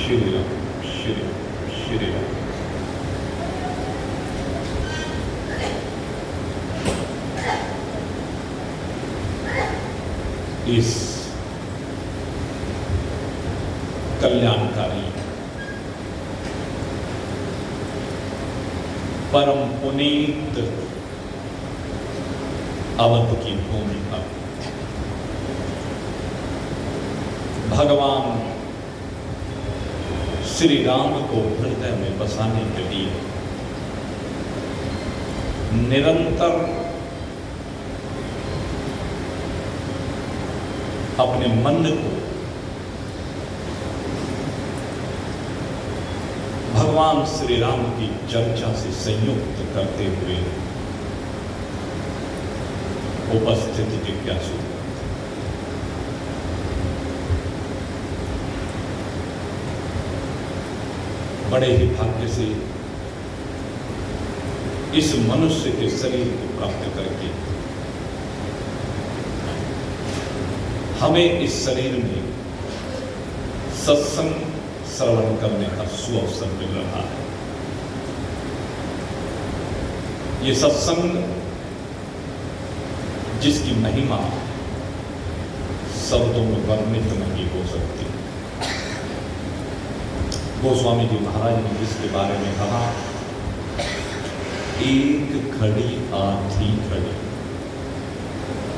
श्री राम, श्री राम, श्री राम। इस कल्याणकारी परम पुनीत अवध की भूमि पर भगवान श्री राम को हृदय में बसाने के लिए निरंतर अपने मन को भगवान श्री राम की चर्चा से संयुक्त करते हुए उपस्थित जिज्ञासु बड़े ही भाग्य से इस मनुष्य के शरीर को प्राप्त करके हमें इस शरीर में सत्संग श्रवण करने का सुअवसर मिल रहा है। ये सत्संग जिसकी महिमा शब्दों में वर्णित नहीं हो सकती। गोस्वामी जी महाराज ने जिसके बारे में कहा, एक घड़ी आधी घड़ी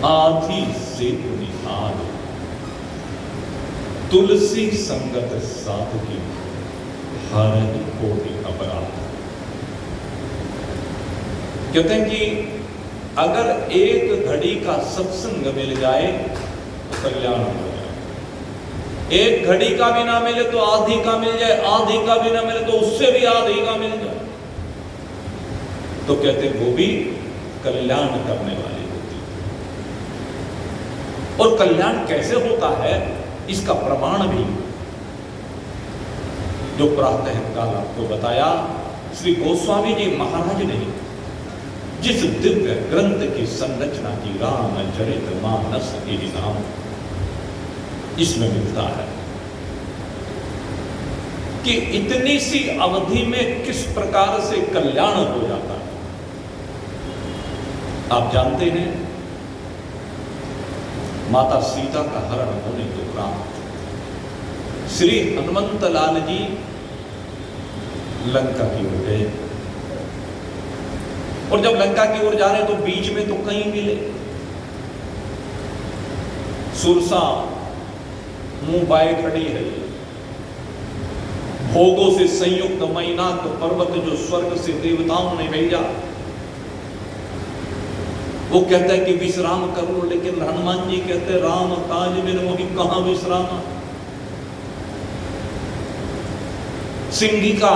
आधी से निहाल तुलसी संगत साधु की हर कोटि अपराध। कहते हैं कि अगर एक घड़ी का सत्संग मिल जाए तो कल्याण हो जाए, एक घड़ी का भी ना मिले तो आधी का मिल जाए, आधी का भी ना मिले तो उससे भी आधी का मिल जाए, तो कहते वो भी कल्याण करने वाली होती। और कल्याण कैसे होता है इसका प्रमाण भी जो प्रातः काल आपको बताया श्री गोस्वामी जी महाराज ने जिस दिव्य ग्रंथ की संरचना की, रामचरितमानस के नाम, इसमें मिलता है कि इतनी सी अवधि में किस प्रकार से कल्याण हो जाता है। आप जानते हैं माता सीता का हरण होने के उपरांत श्री हनुमंत लाल जी लंका की ओर गए, और जब लंका की ओर जा रहे तो बीच में तो कहीं मिले सुरसा मुंह बाए खड़ी है, भोगों से संयुक्त मैनाक पर्वत जो स्वर्ग से देवताओं ने भेजा, वो कहता है कि विश्राम करो, लेकिन हनुमान जी कहते राम काज में मोहि कहां विश्राम। सिंहिका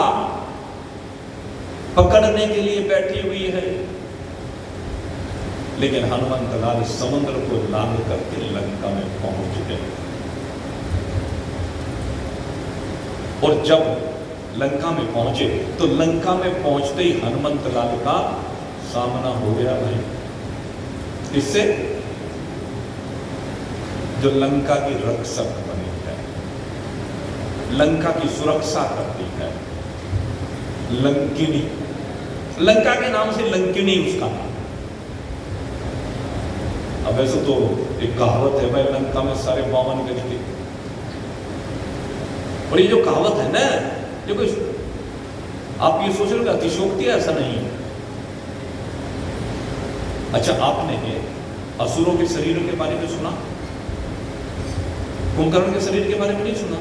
पकड़ने के लिए बैठी हुई है, लेकिन हनुमंत लाल समुद्र को लांघ करके लंका में पहुंच गए। और जब लंका में पहुंचे तो लंका में पहुंचते ही हनुमंत लाल का सामना हो गया भाई, इससे जो लंका की रक्षक बनी है, लंका की सुरक्षा करती है, लंकिनी, लंका के नाम से लंकिनी उसका नाम। अब वैसे तो एक कहावत है भाई, लंका में सारे 52 गज के, और ये जो कहावत है ना, ये कोई आप ये सोच रहे हो अतिशोक्ति है, ऐसा नहीं है। अच्छा, आपने असुरों के शरीर के बारे में सुना? कुंभकर्ण के शरीर के बारे में नहीं सुना?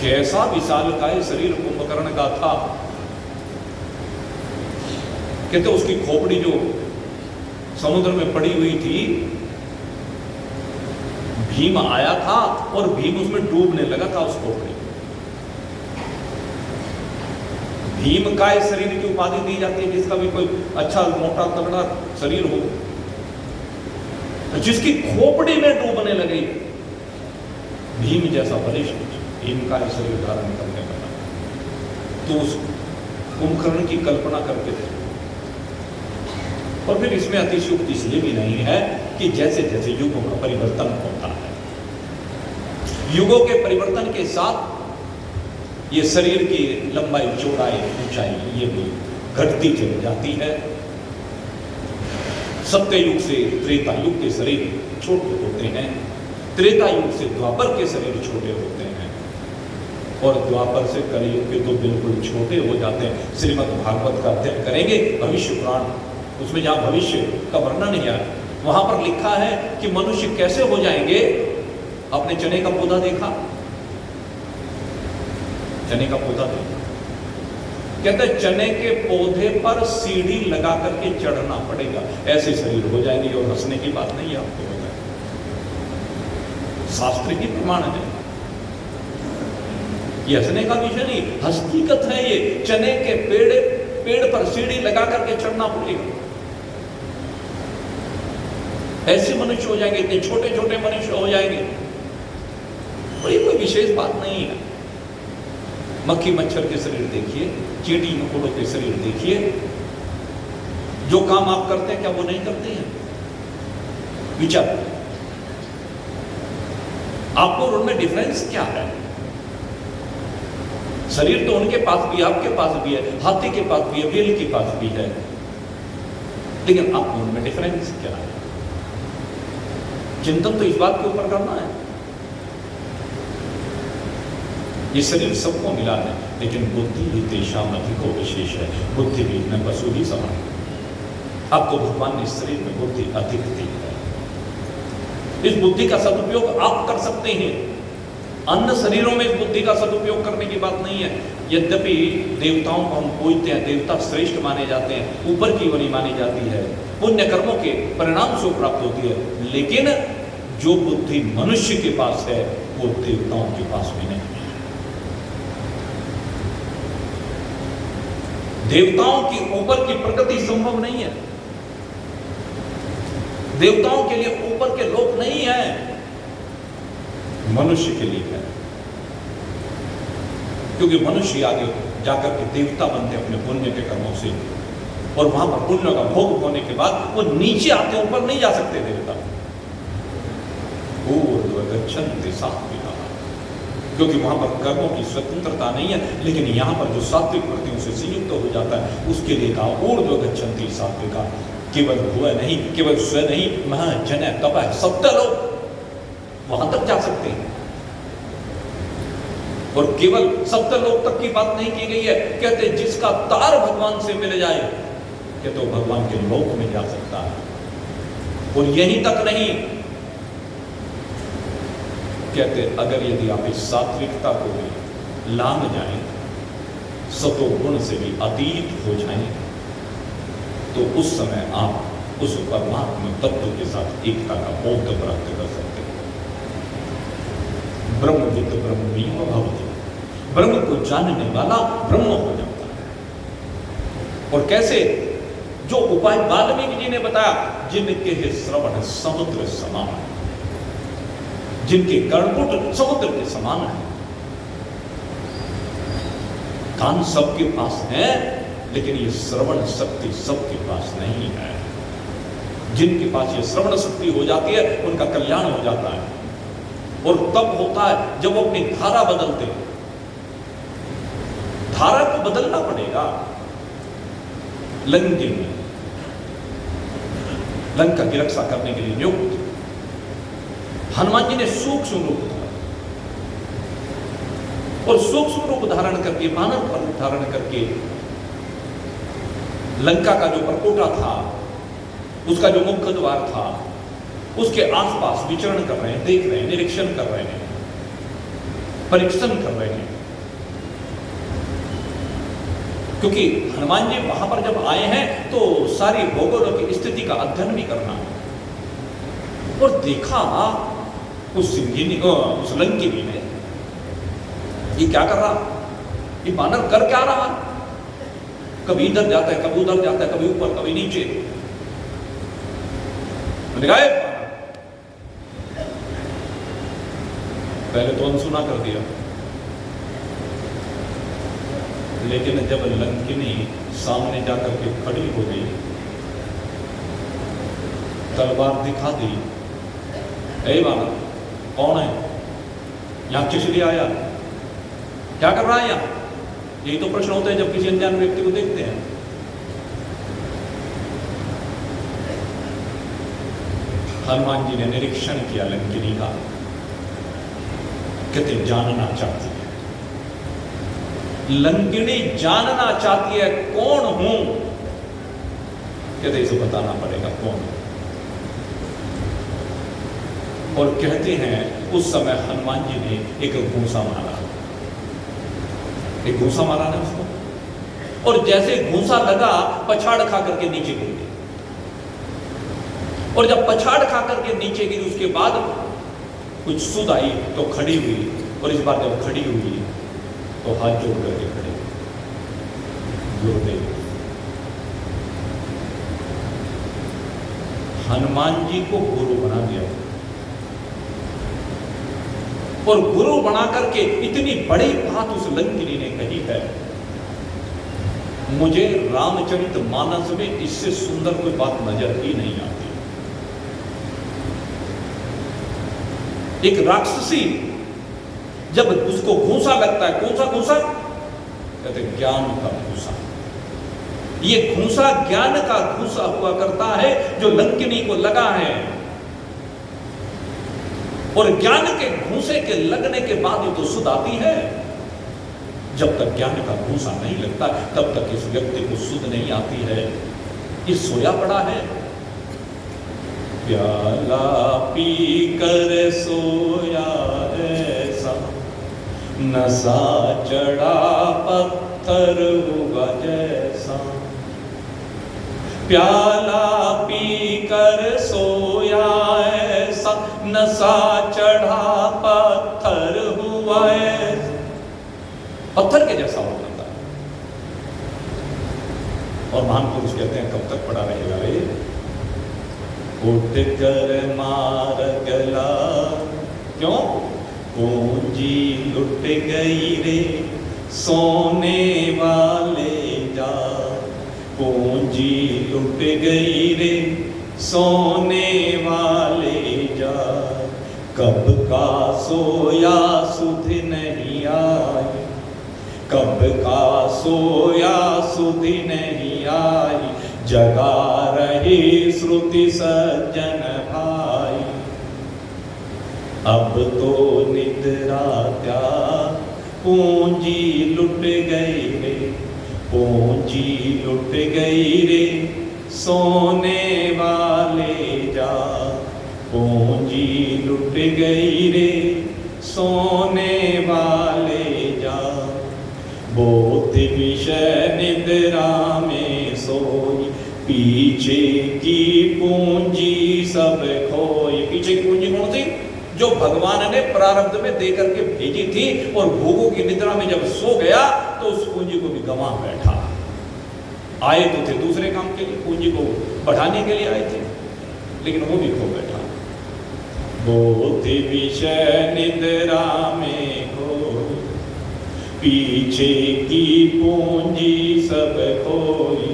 कैसा विशालकाय शरीर कुंभकर्ण का था। कहते उसकी खोपड़ी जो समुद्र में पड़ी हुई थी, भीम आया था और भीम उसमें डूबने लगा था उस खोपड़ी। भीम काय शरीर की उपाधि दी जाती है जिसका भी कोई अच्छा मोटा तगड़ा शरीर हो, जिसकी खोपड़ी में डूबने लगी, भीम जैसा बलिष्ठ भीम काय शरीर धारण करने लगा। तो उस कुंभकर्ण की कल्पना करके थे। और फिर इसमें अतिशयोक्ति इसलिए भी नहीं है कि जैसे जैसे युगों का परिवर्तन होता है, युगों के परिवर्तन के साथ ये शरीर की लंबाई, चौड़ाई, ऊंचाई ये भी घटती चली जाती है। सत्य युग से त्रेता युग के शरीर छोटे होते हैं, त्रेता युग से द्वापर के शरीर छोटे होते हैं, और द्वापर से कलयुग के तो बिल्कुल छोटे हो जाते हैं। श्रीमद् भागवत का अध्ययन करेंगे, भविष्य पुराण, उसमें जहां भविष्य का वर्णन है वहां पर लिखा है कि मनुष्य कैसे हो जाएंगे। आपने चने का पौधा देखा? चने का पौधा देखा, कहते हैं चने के पौधे पर सीढ़ी लगा करके चढ़ना पड़ेगा, ऐसे शरीर हो जाएंगे। और हंसने की बात नहीं है, आपको होगा, शास्त्र की प्रमाण है, ये हंसने का विषय नहीं, हकीकत है। ये चने के पेड़ पर सीढ़ी लगा करके चढ़ना पड़ेगा, ऐसे मनुष्य हो जाएंगे, इतने छोटे छोटे मनुष्य हो जाएंगे। बड़ी कोई विशेष बात नहीं है। मक्खी मच्छर के शरीर देखिए, चींटी मकोड़ों के शरीर देखिए, जो काम आप करते हैं क्या वो नहीं करते हैं? विचार, आपको उनमें डिफरेंस क्या है? शरीर तो उनके पास भी, आपके पास भी है, हाथी के पास भी है, बैल के पास भी है, लेकिन आपको उनमें डिफरेंस क्या है? चिंतन तो इस बात के ऊपर करना है। ये शरीर सबको मिला है, लेकिन बुद्धि ही तेषाम अधिको विशेष है। बुद्धि भी न पशु ही समान। आपको भगवान ने इस शरीर में बुद्धि अधिक दी है, इस बुद्धि का सदुपयोग आप कर सकते हैं। अन्य शरीरों में इस बुद्धि का सदुपयोग करने की बात नहीं है। यद्यपि देवताओं को हम पूजते हैं, देवता श्रेष्ठ माने जाते हैं, ऊपर की योनि मानी जाती है, पुण्य कर्मों के परिणाम से प्राप्त होती है, लेकिन जो बुद्धि मनुष्य के पास है वो देवताओं के पास भी नहीं है। देवताओं की ऊपर की प्रगति संभव नहीं है, देवताओं के लिए ऊपर के लोक नहीं है, मनुष्य के लिए है। क्योंकि मनुष्य आगे जाकर के देवता बनते अपने पुण्य के कर्मों से, और वहां पर पुण्य का भोग होने के बाद वो नीचे आते, ऊपर नहीं जा सकते देवता। ऊर्ध्वगच्छन्ति सात्विकाः, क्योंकि वहां पर कर्मों की स्वतंत्रता नहीं है। लेकिन यहां पर जो सात्विक वृत्तियों से संयुक्त हो जाता है उसके लिए कहा ऊर्ध्वगच्छन्ति सात्विकाः। केवल भुव नहीं, केवल स्व नहीं, महा जन तप सत्य लोग वहां तक जा सकते हैं। और केवल सत्य लोक तक की बात नहीं की गई है, कहते जिसका तार भगवान से मिल जाए कि तो भगवान के लोक में जा सकता है। और यहीं तक नहीं, कहते अगर यदि आप इस सात्विकता को भी लांग जाएं, सतो गुण से भी अतीत हो जाएं, तो उस समय आप उस परमात्मा तत्व के साथ एकता का बोध प्राप्त कर सकते हैं। ब्रह्मविद् ब्रह्मवीम भवति, ब्रह्म को जानने वाला ब्रह्म हो जाता है। और कैसे? जो उपाय वाल्मीकि जी ने बताया, जिनके श्रवण समुद्र समान, जिनके कर्णपुट समुद्र के समान है। कान सबके पास है, लेकिन ये श्रवण शक्ति सबके पास नहीं है। जिनके पास ये श्रवण शक्ति हो जाती है उनका कल्याण हो जाता है। और तब होता है जब वो अपनी धारा बदलते हैं। धारा को बदलना पड़ेगा। लंका की रक्षा करने के लिए नियुक्त हनुमान जी ने सूक्ष्म रूप धारण, और सूक्ष्म रूप धारण करके, मानव का रूप धारण करके लंका का जो परकोटा था, उसका जो मुख्य द्वार था, उसके आसपास विचरण कर रहे हैं, देख रहे हैं, निरीक्षण कर रहे हैं, परीक्षण कर रहे हैं। क्योंकि हनुमान जी वहां पर जब आए हैं तो सारी भौगोलिक स्थिति का अध्ययन भी करना है। और देखा उस सिंहिनी, उस लंकिनी ने, ये क्या कर रहा, ये बानर कर क्या रहा, कभी इधर जाता है, कभी उधर जाता है, कभी ऊपर, कभी नीचे। पहले तो अनसुना कर दिया, लेकिन जब लंकिनी सामने जाकर के खड़ी हो गई, तलवार दिखा दी, ए बानर कौन है? यहां किस लिए आया, क्या कर रहा है यहां? यही तो प्रश्न होते हैं जब किसी अनजान व्यक्ति को देखते हैं। हनुमान जी ने निरीक्षण किया लंकिनी का, कहते जानना चाहती है, लंकिनी जानना चाहती है कौन हूं, कहते इसे बताना पड़ेगा कौन। और कहते हैं उस समय हनुमान जी ने एक घूंसा मारा, एक घूंसा मारा ना उसको, और जैसे घूंसा लगा पछाड़ खा करके नीचे गिर गई। और जब पछाड़ खा करके नीचे गिरी उसके बाद कुछ सुध आई तो खड़ी हुई, और इस बार जब खड़ी हुई तो हाथ जोड़ करके खड़ी हुई। गुरुदेव हनुमान जी को गुरु बना दिया, और गुरु बना करके इतनी बड़ी बात उस लंकिनी ने कही है, मुझे रामचरितमानस में इससे सुंदर कोई बात नजर ही नहीं आती। एक राक्षसी जब उसको घूंसा लगता है, कौन सा घूंसा? कहते ज्ञान का घूंसा। ये घूंसा ज्ञान का घूंसा हुआ करता है जो लंकिनी को लगा है, और ज्ञान के घूंसे के लगने के बाद ही तो सुध आती है। जब तक ज्ञान का घूंसा नहीं लगता तब तक इस व्यक्ति को सुध नहीं आती है। ये सोया पड़ा है, प्याला पी कर सोया ऐसा, नशा चढ़ा पत्थर हुआ जैसा। प्याला पी कर सोया ऐसा, नशा चढ़ा पत्थर हुआ ऐसा। पत्थर के जैसा हो जाता है। और महान पुरुष कहते हैं कब तक पड़ा रहेगा रे? उठ कर मार गला, क्यों? पूंजी लुट गई रे सोने वाले जा, पूंजी लुट गई रे सोने वाले जा। कब का सोया सुध नहीं आई, कब का सोया सुध नहीं आई। जगा रही श्रुति सज्जन भाई, अब तो निद्रा त्याग, पूंजी लुट गई रे, पूंजी लुट गई रे सोने वाले जा। पूंजी लुट गई रे सोने वाले जा। बोध विषय निद्रा में सोई, पीछे की पूंजी सब खोई। पीछे की पूंजी कौन सी? जो भगवान ने प्रारब्ध में देकर के भेजी थी, और भोगों की निद्रा में जब सो गया तो उस पूंजी को भी गंवा बैठा। आए तो थे दूसरे काम के लिए, पूंजी को बढ़ाने के लिए आए थे, लेकिन वो भी खो बैठा। बोध विषय निद्रा में खोई, पीछे की पूंजी सब खोई।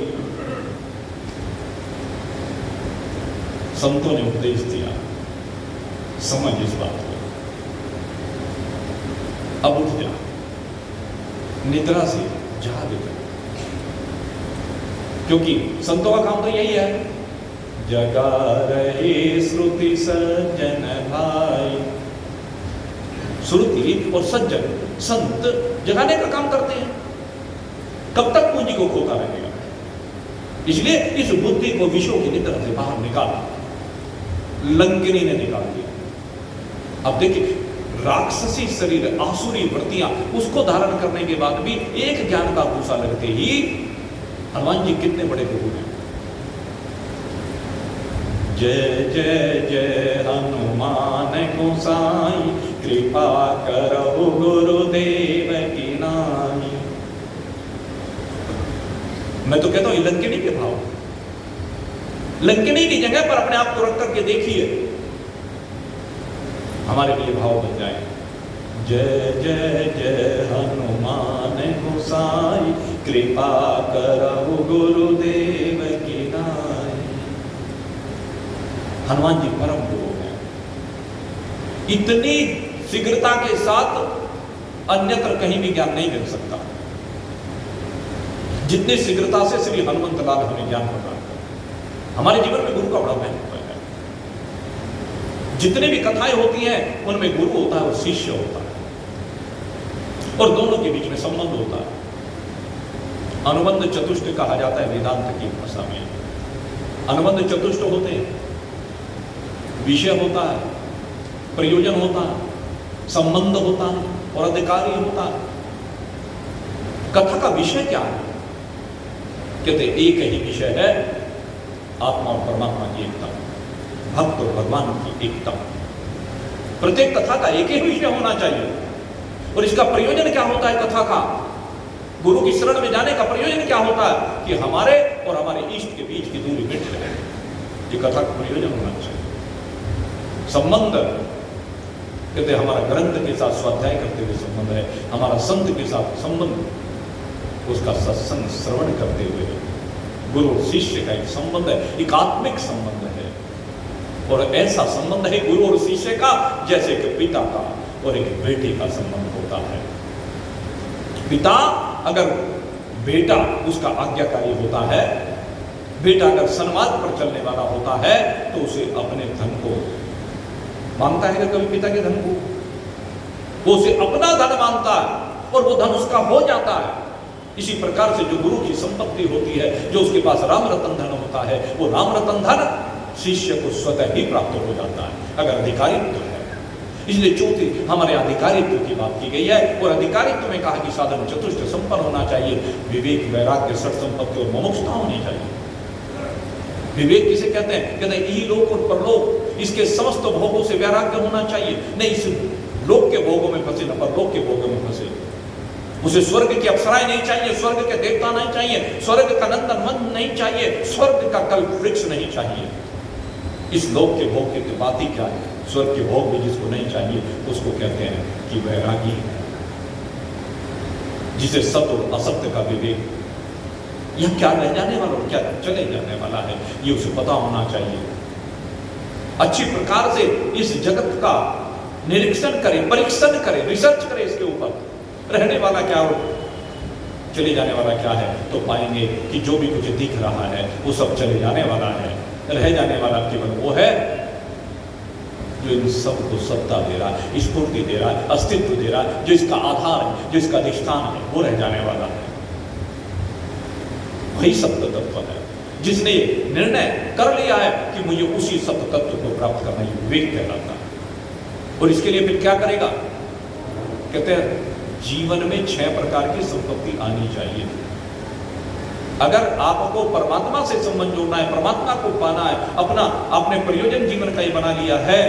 संतों ने उपदेश दिया, समझ इस बात को, अब उठ जा, निद्रा से जाग जा, क्योंकि संतों का काम तो यही है, जगा रहे श्रुति सज्जन भाई। श्रुति और सज्जन संत जगाने का काम करते हैं। कब तक पूंजी को खोता रहेगा? इसलिए इस बुद्धि को विषयों की निद्रा से बाहर निकाला, लंकिनी ने निकाल दिया। अब देखिए, राक्षसी शरीर, आसुरी वृत्तियां, उसको धारण करने के बाद भी एक ज्ञान का भूसा लगते ही हनुमान जी कितने बड़े प्रभु हैं। जय जय जय हनुमान गोसाई, कृपा करहु गुरुदेव की नाई। मैं तो कहता हूं लंकिनी के भाव, लंकिनी की जगह पर अपने आप को रख करके देखिए, हमारे लिए भाव बन जाए। जय जय जय हनुमान गोसाई, कृपा करहु गुरुदेव की नाई। हनुमान जी परम गुरु हैं, इतनी शीघ्रता के साथ अन्यत्र कहीं भी ज्ञान नहीं मिल सकता जितनी शीघ्रता से श्री हनुमंत लाल हमें ज्ञान प्रदान करते। हमारे जीवन में गुरु का बड़ा महत्व है। जितनी भी कथाएं होती हैं उनमें गुरु होता है और शिष्य होता है और दोनों के बीच में संबंध होता है। अनुबंध चतुष्ट कहा जाता है वेदांत की भाषा में। अनुबंध चतुष्ट होते हैं, विषय होता है, प्रयोजन होता है, संबंध होता है और अधिकारी होता है। कथा का विषय क्या है? कहते एक ही विषय है, आत्मा और परमात्मा की एकता, भक्त और भगवान की एकता। प्रत्येक कथा का एक ही विषय होना चाहिए। और इसका प्रयोजन क्या होता है? कथा का, गुरु की शरण में जाने का प्रयोजन क्या होता है? कि हमारे और हमारे इष्ट के बीच की दूरी मिट जाए। ये कथा का प्रयोजन होना चाहिए। संबंध कहते हमारा ग्रंथ के साथ स्वाध्याय करते हुए संबंध है, हमारा संत के साथ संबंध, उसका सत्संग श्रवण करते हुए गुरु और शिष्य का एक संबंध है, एक आत्मिक संबंध है। और ऐसा संबंध है गुरु और शिष्य का जैसे कि पिता का और एक बेटे का संबंध होता है। पिता अगर बेटा उसका आज्ञाकारी होता है, बेटा अगर सन्मार्ग पर चलने वाला होता है तो उसे अपने धन को मानता है। कभी पिता के धन को वो उसे अपना धन मानता है और वो धन उसका हो जाता है। इसी प्रकार से जो गुरु की संपत्ति होती है, जो उसके पास राम रतन धन होता है, वो राम रतन धन शिष्य को स्वतः ही प्राप्त हो जाता है अगर अधिकारित्व है। इसलिए चौथी हमारे अधिकारित्व की बात की गई है। और अधिकारित्व में कहा कि साधन चतुष्ट संपन्न होना चाहिए, विवेक, वैराग्य, सठ संपत्ति और मुमुक्षुता होनी चाहिए। विवेक किसे कहते हैं? कहते हैं इहलोक और परलोक, इसके समस्त भोगों से वैराग्य होना चाहिए। नहीं इस लोक के भोगों में फंसे, न परलोक के भोगों में फंसे। उसे स्वर्ग की अप्सराएं नहीं चाहिए, स्वर्ग के देवता नहीं चाहिए, स्वर्ग का नंदन वन नहीं चाहिए, स्वर्ग का कल्प वृक्ष नहीं चाहिए। इस लोक के भोग की तो बात ही क्या है? स्वर्ग के भोग भी जिसको नहीं चाहिए उसको कहते हैं कि वैरागी है, जिसे सत्य और असत्य का विवेक, यह क्या रह जाने वाला और क्या चले जाने वाला है, ये उसे पता होना चाहिए। अच्छी प्रकार से इस जगत का निरीक्षण करे, परीक्षण करे, रिसर्च करे, इसके ऊपर रहने वाला क्या और चले जाने वाला क्या है, तो पाएंगे कि जो भी कुछ दिख रहा है वो सब चले जाने वाला है। रह जाने वाला केवल वो है जो इन सबको सत्ता दे रहा है, स्फूर्ति दे रहा है, अस्तित्व दे रहा है, जो इसका आधार है, जो इसका अधिष्ठान है, वो रह जाने वाला है। वही सत्य तत्व है जिसने निर्णय कर लिया है कि मुझे उसी सत्य तत्व को प्राप्त करना ही विवेक कहलाता है। और इसके लिए फिर क्या करेगा? कहते हैं जीवन में 6 प्रकार की संपत्ति आनी चाहिए। अगर आपको परमात्मा से संबंध जोड़ना है, परमात्मा को पाना है, अपना अपने प्रयोजन जीवन का ही बना लिया है,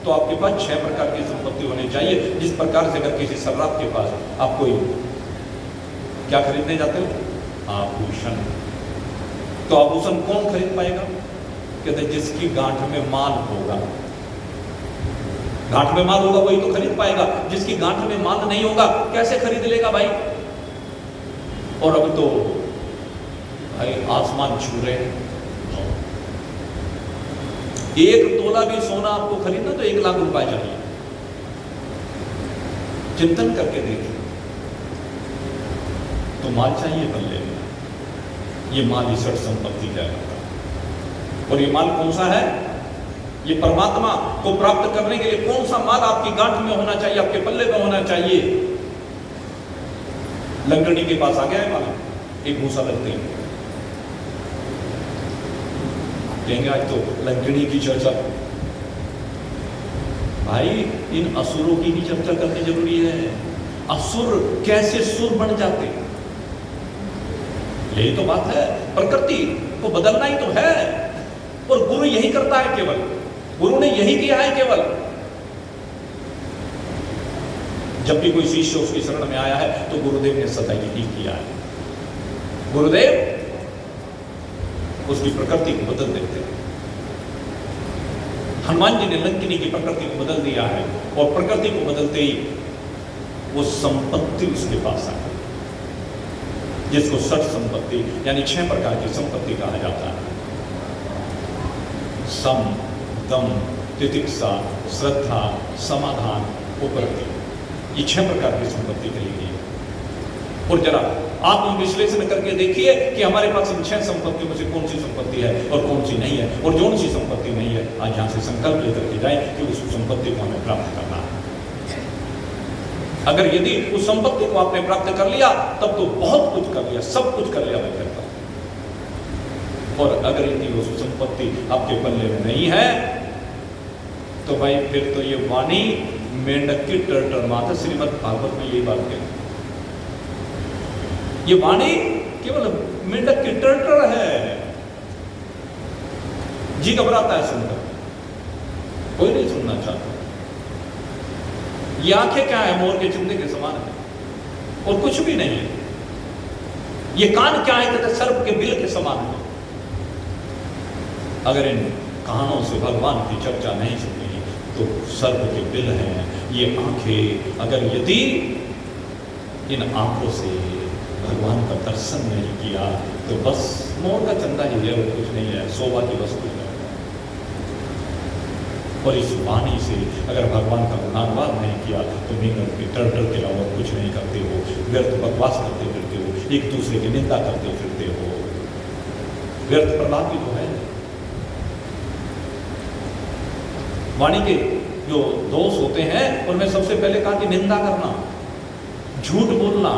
तो आपके पास 6 प्रकार की संपत्ति होनी चाहिए। जिस प्रकार से अगर किसी सर्राफ के पास आप कोई क्या खरीदने जाते हो? आभूषण। तो आभूषण कौन खरीद पाएगा? कहते जिसकी गांठ में माल होगा। गांठ में माल होगा वही तो खरीद पाएगा। जिसकी गांठ में माल नहीं होगा कैसे खरीद लेगा भाई? और अब तो भाई आसमान छू रहे हैं। 1 तोला भी सोना आपको खरीदना तो 1 लाख रुपए चाहिए। चिंतन करके देखिए, तो माल चाहिए बल्ले में। ये माल ही सठ संपत्ति कहलाता। और ये माल कौन सा है? ये परमात्मा को प्राप्त करने के लिए कौन सा माल आपकी गांठ में होना चाहिए, आपके पल्ले में होना चाहिए? लंगड़ी के पास आ गया है माल, एक भूसा लगते हैं, कहेंगे आज तो लंगड़ी की चर्चा। भाई इन असुरों की भी चर्चा करनी जरूरी है। असुर कैसे सुर बन जाते, यही तो बात है। प्रकृति को बदलना ही तो है, और गुरु यही करता है। केवल गुरु ने यही किया है। केवल जब भी कोई शिष्य उसकी शरण में आया है तो गुरुदेव ने सदा यही किया है। गुरुदेव उसकी प्रकृति को बदल देते हैं। हनुमान जी ने लंकिनी की प्रकृति को बदल दिया है, और प्रकृति को बदलते ही वो संपत्ति उसके पास आ गई, जिसको सठ संपत्ति यानी 6 प्रकार की संपत्ति कहा जाता है। सम, दम, तितिक्षा, श्रद्धा, समाधान, ऊपर की। ये 6 प्रकार की संपत्ति कही गई है। और जरा आत्म विश्लेषण करके देखिए कि हमारे पास इन 6 संपत्तियों में से कौन सी संपत्ति है और कौन सी नहीं है, और कौन सी संपत्ति नहीं है आज यहाँ से संकल्प लेकर के जाए कि उस संपत्ति को हमें प्राप्त करना है। अगर यदि उस संपत्ति को आपने प्राप्त कर लिया तब तो बहुत कुछ कर लिया, सब कुछ कर लिया मैं कहता हूं। और अगर यदि वो संपत्ति आपके पल्ले में नहीं है तो भाई फिर तो ये वाणी मेंढक की टर्टर माता, श्रीमद् भागवत में यही बात कहती, ये वाणी केवल मेंढक की टर्टर है। जी घबराता है सुनकर, कोई नहीं सुनना चाहता। ये आंखें क्या है, मोर के चिमटे के समान है और कुछ भी नहीं है। ये कान क्या है, कहते सर्प के बिल के समान है। अगर इन कानों से भगवान की चर्चा नहीं सुनी तो सर्प के बिल हैं ये आंखें। अगर यदि इन आंखों से भगवान का दर्शन नहीं किया तो बस मोर का चंदा ही है, वो कुछ नहीं है, शोभा की वस्तु है। और इस वाणी से अगर भगवान का गुणानुवाद नहीं किया तो मेंढक के टर्टल के अलावा कुछ नहीं करते हो, व्यर्थ बकवास करते फिरते हो, एक दूसरे की निंदा करते फिरते हो। व्यर्थ प्रहलाद भी तो है। वाणी के जो दोष होते हैं उनमें सबसे पहले कहा कि निंदा करना, झूठ बोलना,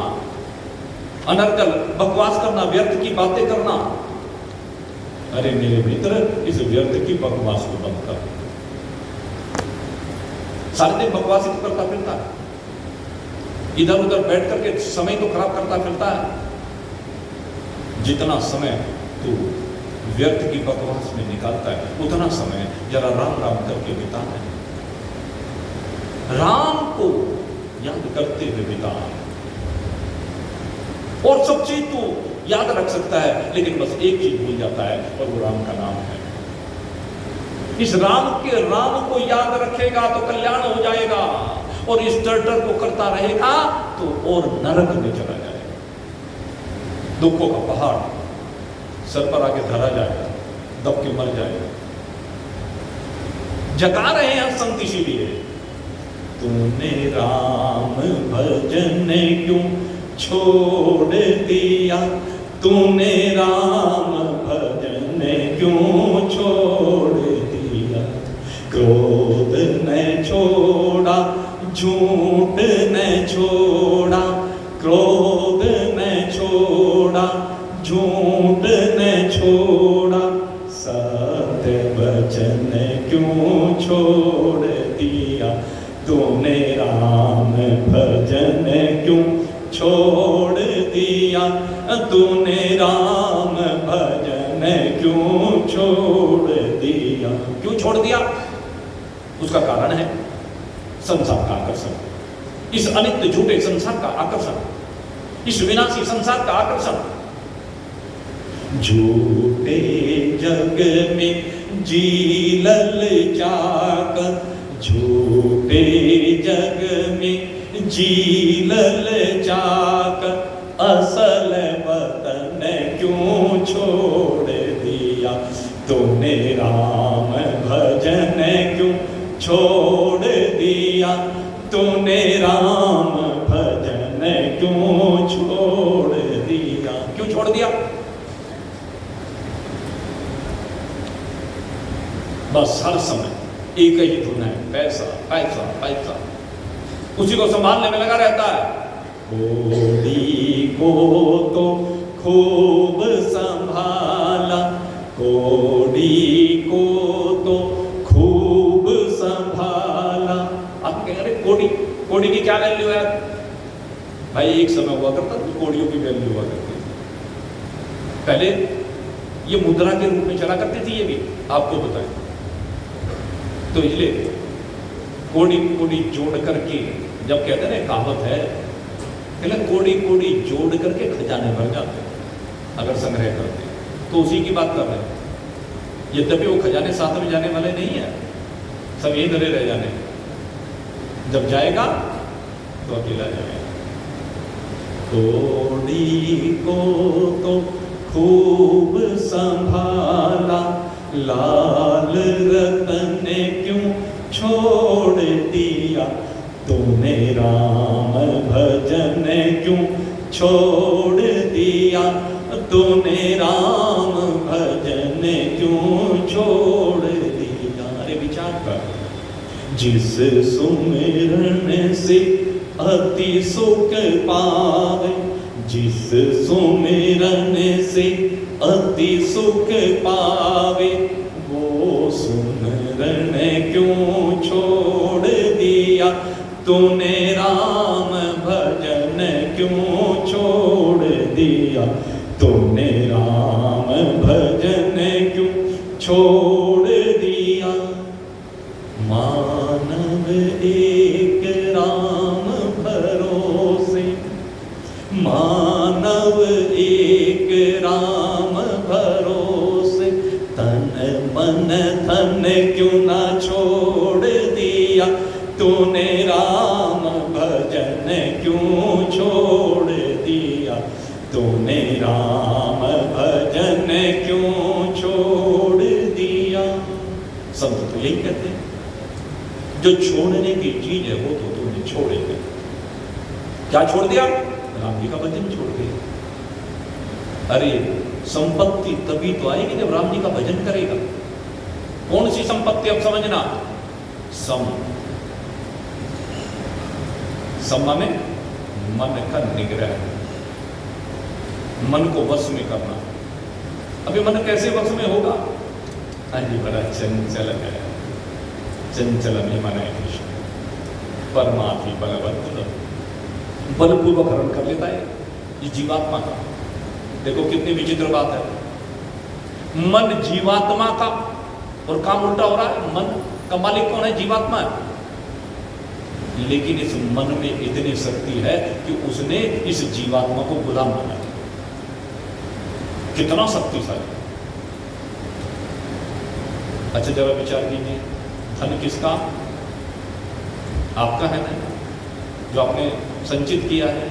अनर्गल बकवास करना, व्यर्थ की बातें करना। अरे मेरे मित्र, इस व्यर्थ की बकवास को बंद कर। सारे दिन बकवास ही तो करता फिरता है, इधर उधर बैठ करके समय तो खराब करता फिरता है। जितना समय तू व्यर्थ की बकवास में निकालता है उतना समय जरा राम राम करके बिताना है। राम को याद करते हुए बिता, और सब चीज तो याद रख सकता है लेकिन बस एक चीज भूल जाता है और वो राम का नाम है। इस राम को याद रखेगा तो कल्याण हो जाएगा, और इस टर्टर को करता रहेगा तो और नरक में चला जाएगा। दुखों का पहाड़ सर पर आके धरा जाएगा, दब के मर जाएगा। जगा रहे हैं संत इसीलिए, तूने राम भजन क्यों छोड़ दिया, तूने राम भजन क्यों छोड़ दिया। क्रोध न छोड़ा, झूठ न छोड़ा, क्रोध न छोड़ा, झूठ न छोड़ा, सत्य वचन क्यों छोड़ दिया, तूने राम भजन क्यों छोड़ दिया, तूने राम भजन क्यों छोड़ दिया। क्यों छोड़ दिया? उसका कारण है संसार का आकर्षण, इस अनित्य झूठे संसार का आकर्षण, इस विनाशी संसार का आकर्षण। झूठे जग में जी ललचाकर, झूठे जग में जी ललचाकर, असल वतन क्यों छोड़ दिया, तूने राम भजन क्यों छोड़ दिया, तूने राम भजन क्यों छोड़ दिया। क्यों छोड़ दिया? बस हर समय एक ही धुन है, पैसा पैसा पैसा, उसी को संभालने में लगा रहता है। कोड़ी को तो खूब संभाला, कोड़ी को तो खूब संभाला। आप कह रहे कोड़ी की क्या वैल्यू है भाई? एक समय हुआ करता तो कोड़ियों की वैल्यू हुआ करती थी। पहले ये मुद्रा के रूप में चला करती थी, ये भी आपको बताएं तो। इसलिए कोड़ी जोड़ करके, जब कहते हैं ना कहावत है, कोड़ी जोड़ करके खजाने भर जाते अगर संग्रह करते, तो उसी की बात कर रहे हैं। यद्यपि वो खजाने साथ में जाने वाले नहीं है, सब यही धरे रह जाने, जब जाएगा तो अकेला जाएगा। कोड़ी को तो खूब संभाला, लाल रतन क्यों छोड़ दिया, तूने राम भजन क्यों छोड़ दिया, तूने राम भजन क्यों छोड़ दिया। अरे विचार कर, जिस सुमिरन से अति सुख पावे, जिस सुमिरन से अति सुख पावे, वो सुमिरन क्यों छोड़ दिया, तूने राम भजन क्यों छोड़ दिया, तूने राम भजन क्यों छोड़ दिया। मानव एक राम भरोसे, मानव एक राम भरोसे, तन मन धन क्यों ना छोड़ दिया, तूने राम भजन क्यों छोड़ दिया, तूने राम भजन क्यों छोड़ दिया। संत तो यही कहते हैं, जो छोड़ने की चीज है वो तो तुमने छोड़ेगा। क्या छोड़ दिया? राम जी का भजन छोड़ दिया। अरे संपत्ति तभी तो आएगी जब राम जी का भजन करेगा। कौन सी संपत्ति? अब समझना, सम में मन का निग्रह, मन को वश में करना। अभी मन कैसे वश में होगा? अरे बड़ा चंचल है, चंचल में मन है कृष्ण, परमात्मा बलवत्त, बलपूर्वक हरण कर लेता है ये जीवात्मा का। देखो कितनी विचित्र बात है, मन जीवात्मा का और काम उल्टा हो रहा है। मन का मालिक कौन है? जीवात्मा है। लेकिन इस मन में इतनी शक्ति है कि उसने इस जीवात्मा को गुलाम बना दिया। कितना शक्तिशाली। अच्छा जरा विचार कीजिए, धन किसका? आपका है ना, जो आपने संचित किया है।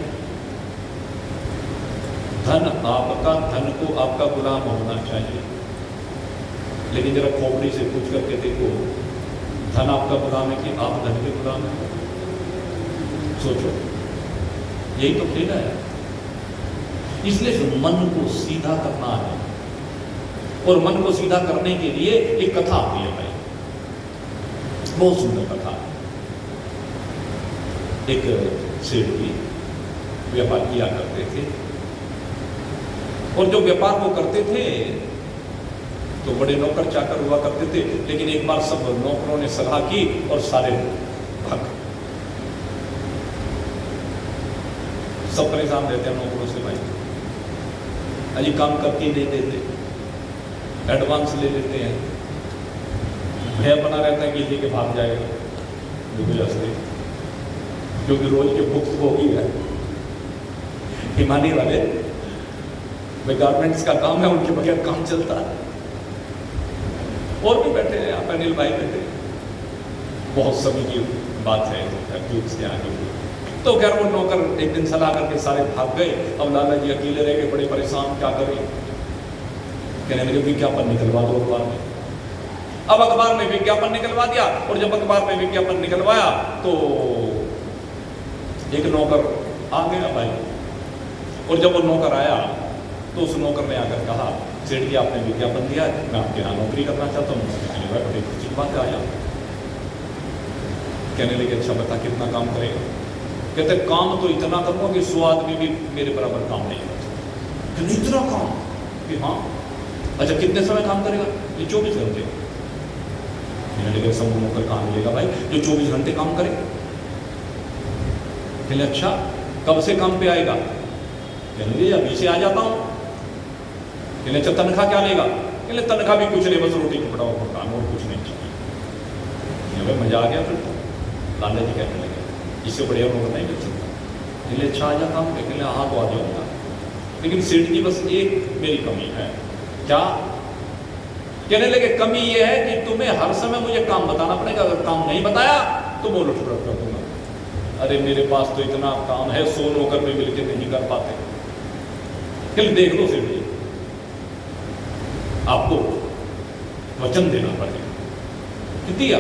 धन आपका, धन को आपका गुलाम होना चाहिए। लेकिन जरा खोपड़ी से पूछ करके देखो, धन आपका गुलाम है कि आप धन के गुलाम हैं? सोचो, यही तो खेल है। इसलिए मन को सीधा करना है, और मन को सीधा करने के लिए एक कथा आती है भाई, बहुत सुंदर कथा। एक सेठ भी व्यापार किया करते थे, और जो व्यापार वो करते थे तो बड़े नौकर चाकर हुआ करते थे। लेकिन एक बार सब नौकरों ने सलाह की और सारे भाग। सब परेशान रहते हैं नौकरों से भाई, अजी काम करके नहीं देते, एडवांस ले लेते हैं, भय बना रहता है कि ये के भाग जाएगा वजह से, क्योंकि रोज के भुक्त वो ही है। हिमानी वाले वे गारमेंट्स का काम है, उनके बगैर काम चलता है। और भी बैठे हैं यहाँ पे, अनिल भाई बैठे, बहुत समय की बात है के आगे। तो खैर वो नौकर एक दिन सलाह करके सारे भाग गए। अब लाला जी अकेले रह गए, बड़े परेशान, क्या करें। कहने लगे विज्ञापन निकलवा दो अखबार में। अब अखबार में विज्ञापन निकलवा दिया, और जब अखबार में विज्ञापन निकलवाया तो एक नौकर आ गया भाई। और जब वो नौकर आया तो उस नौकर ने आकर कहा, सेठ जी आपने विज्ञापन दिया है, मैं आपके यहाँ नौकरी करना चाहता हूँ। बड़ी खुशी बात है, आया। कहने लगे अच्छा बता कितना काम करेगा? कहते काम तो इतना करूँगा कि 100 आदमी भी मेरे बराबर काम नहीं कर सकते। इतना काम? कि हाँ। अच्छा कितने समय काम करेगा? ये 24 घंटे। कहने लगे सब नौकर काम मिलेगा भाई जो 24 घंटे काम करे। कहले अच्छा कब से काम पे आएगा? कहने लगे अभी से आ जाता हूँ। कहले अच्छा तनख्वाह क्या लेगा? कहले तनख्वाह भी कुछ नहीं, बस रोटी कपड़ा और काम, और कुछ नहीं चाहिए। मजा आ गया। फिर लाला जी कहने लगे इससे बढ़िया नौकर नहीं मिल सकता। कहले अच्छा आ जा काम पे? कहले हाँ तो आ जाऊँगा, लेकिन सेठ जी बस एक मेरी कमी है। क्या? कहने लगे कमी ये है कि तुम्हें हर समय मुझे काम बताना पड़ेगा, अगर काम नहीं बताया तो बोलो छुड़ा कर दूंगा। अरे मेरे पास तो इतना काम है, 100 नौकर भी मिलकर नहीं कर पाते। कहले देख लो सेठ जी, आपको वचन देना पड़ेगा। दिया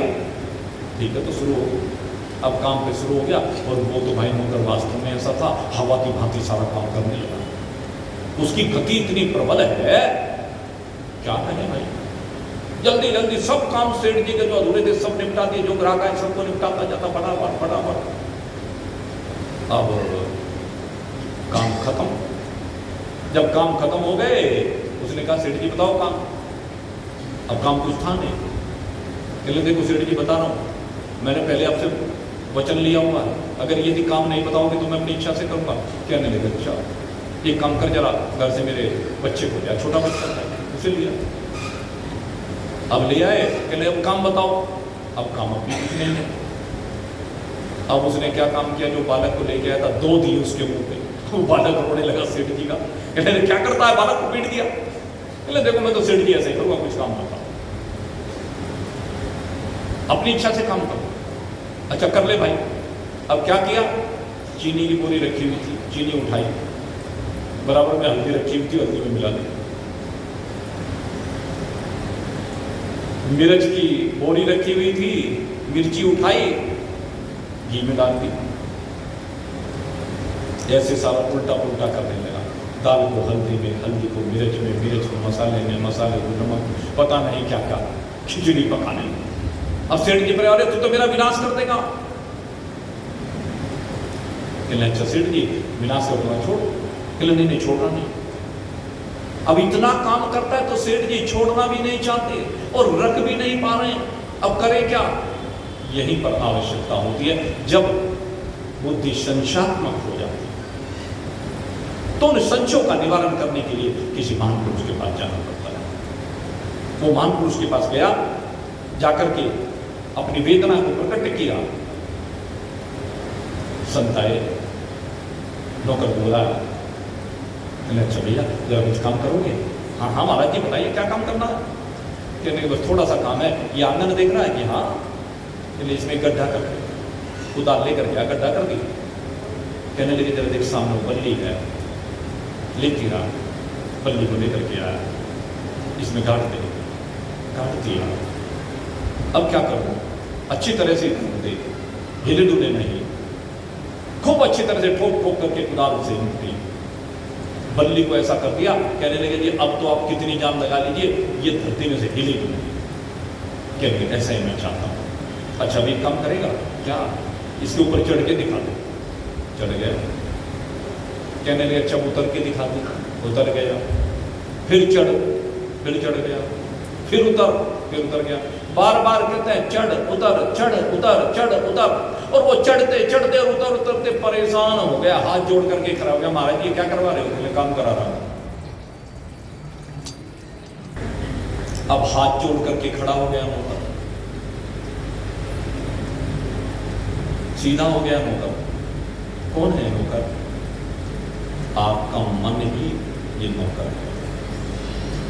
ठीक है तो शुरू हो। अब काम पे शुरू हो गया और वो तो भाई नौकर वास्तव में ऐसा था, हवा की भांति सारा काम करने लगा। उसकी गति इतनी प्रबल है, क्या कहें भाई। जल्दी जल्दी सब काम सेठ जी के जो अधूरे थे सब निपटा दिए, जो ग्राहक आए सबको निपटाता जाता फटाफट फटाफट। अब काम खत्म। जब काम खत्म हो गए, उसने कहा सेठ जी बताओ काम। अब काम कुछ था नहीं। कहले देखो सेठ जी बता रहा हूँ, मैंने पहले आपसे वचन लिया हुआ है, अगर यदि काम नहीं बताओगे तो मैं अपनी इच्छा से करूँगा। कहने लगे अच्छा एक काम कर, जरा घर से मेरे बच्चे को लिया, छोटा बच्चा था उसे लिया। अब ले आए, कहले अब काम बताओ। अब काम अपनी कुछ नहीं है। अब उसने क्या काम किया, जो बालक को लेके आया था 2 दिए उसके मुंह पे। वो बालक रोने लगा सेठ जी का। कहले क्या करता है, बालक को पीट दिया। कहले देखो मैं तो सेठ जी ऐसे ही करूँगा, कुछ काम बताओ, अपनी इच्छा से काम करो। अच्छा कर ले भाई। अब क्या किया, चीनी की बोरी रखी हुई थी, चीनी उठाई, बराबर में हल्दी रखी हुई थी, हल्दी में मिला दी। मिर्च की बोरी रखी हुई थी, मिर्ची उठाई, घी में डाल दी। ऐसे सारा उल्टा पुल्टा करने लगा। दाल को हल्दी में, हल्दी को मिर्च में, मिर्च को मसाले में, मसाले को नमक, पता नहीं क्या क्या, खिचड़ी पकाने लगा। अब सेठ जी पर, अरे तू तो मेरा विनाश कर देगा। कहले अच्छा सेठ जी विनाश कर दूंगा, छोड़। कहले नहीं नहीं छोड़ना नहीं। अब इतना काम करता है तो सेठ जी छोड़ना भी नहीं चाहते और रख भी नहीं पा रहे। अब करें क्या, यहीं पर आवश्यकता होती है जब बुद्धि संशयात्मक हो जाती है, तो उन संशयों का निवारण करने के लिए किसी महान पुरुष के पास जाना पड़ता है। वो महान पुरुष के पास गया, जाकर के अपनी वेदना को प्रकट किया। संत आए, नौकर बोला, अच्छा भैया जरा कुछ काम करोगे? हाँ हाँ महाराज जी बताइए क्या काम करना है? कहने के बस थोड़ा सा काम है, ये आंगन देख रहा है कि हाँ, इसलिए इसमें गड्ढा कर उतार लेकर के गड्ढा कर दी। कहने लगे जरा देख सामने बल्ली है, लेती रहा, बल्ली को लेकर के आया, इसमें गाड़ दिया। अब क्या करूं, अच्छी तरह से दे, हिले डुले नहीं, खूब अच्छी तरह से ठोक ठोक करके कुदाल से निकली, बल्ली को ऐसा कर दिया। कहने लगे जी अब तो आप कितनी जान लगा लीजिए, ये धरती में से हिली डुली। कहने ऐसा ही मैं चाहता हूं। अच्छा अभी काम करेगा क्या, इसके ऊपर चढ़ के दिखा दो। चढ़ गया। कहने लगे अच्छा उतर के दिखा दो। उतर गया, फिर चढ़ गया, फिर उतर गया। बार बार कहते हैं चढ़ उतर चढ़ उतर चढ़ उतर, और वो चढ़ते चढ़ते और उतरते परेशान हो गया, हाथ जोड़ करके खड़ा हो गया। महाराज जी क्या करवा रहे हो? काम करा रहा हूं। अब हाथ जोड़ करके खड़ा हो गया नौकर, सीधा हो गया नौकर। कौन है नौकर? आपका मन ही ये नौकर है।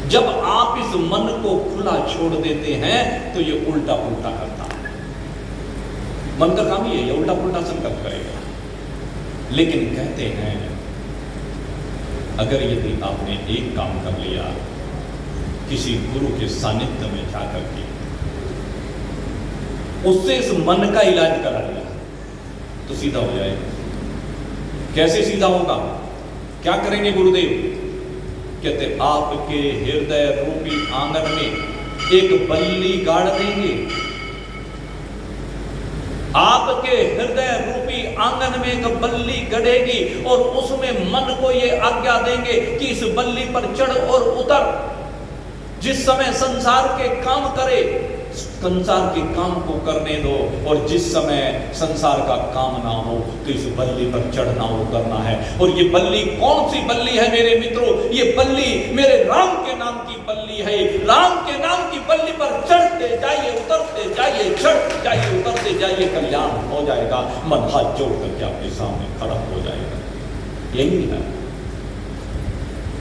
जब आप इस मन को खुला छोड़ देते हैं तो ये उल्टा पुल्टा करता है। मन का काम ही है, ये उल्टा पुल्टा संकल्प करेगा। लेकिन कहते हैं अगर यदि आपने एक काम कर लिया, किसी गुरु के सानिध्य में जाकर के उससे इस मन का इलाज करा लिया तो सीधा हो जाएगा। कैसे सीधा होगा? क्या करेंगे गुरुदेव? कहते आपके हृदय रूपी आंगन में एक बल्ली गाड़ देंगे। आपके हृदय रूपी आंगन में एक बल्ली गड़ेगी और उसमें मन को ये आज्ञा देंगे कि इस बल्ली पर चढ़ और उतर। जिस समय संसार के काम करे, संसार के काम को करने दो, और जिस समय संसार का काम ना हो तो इस बल्ली पर चढ़ना उतरना है। और ये बल्ली कौन सी बल्ली है मेरे मित्रों? ये बल्ली मेरे राम के नाम की बल्ली है। राम के नाम की बल्ली पर चढ़ते जाइए, उतरते जाइए, चढ़ते जाइए, उतरते जाइए, कल्याण हो जाएगा। मन हाथ जोड़ करके आपके सामने खड़ा हो जाएगा। यही है,